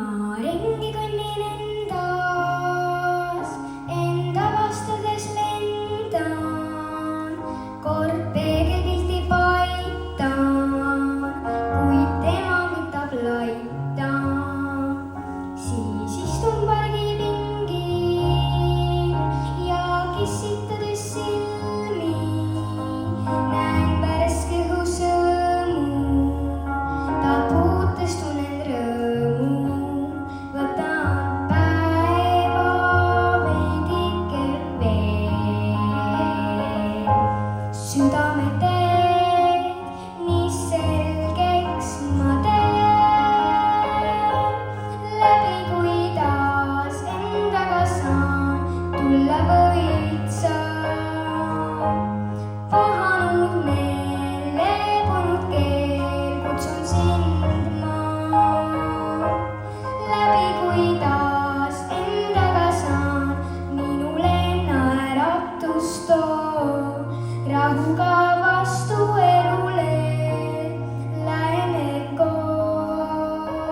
ma ringi kõnnin endas, enda vastades lendan, kord peegelpilti paitan, kuid tema võtab laitan. Siis istun pargipingil ja kissitades silmi näen värske õhu sõõmu, ta puutes tunnen rõõmu. Võtan päeva veidike veel, südame teed nii selgeks ma teen, läbi kui taas endaga saan tulla võitsam. Pahanud meel, leebunud keel, kutsun sind ma, läbi kui taas endaga saan, minule naeratust too, rahuga vastu elule läheme koos.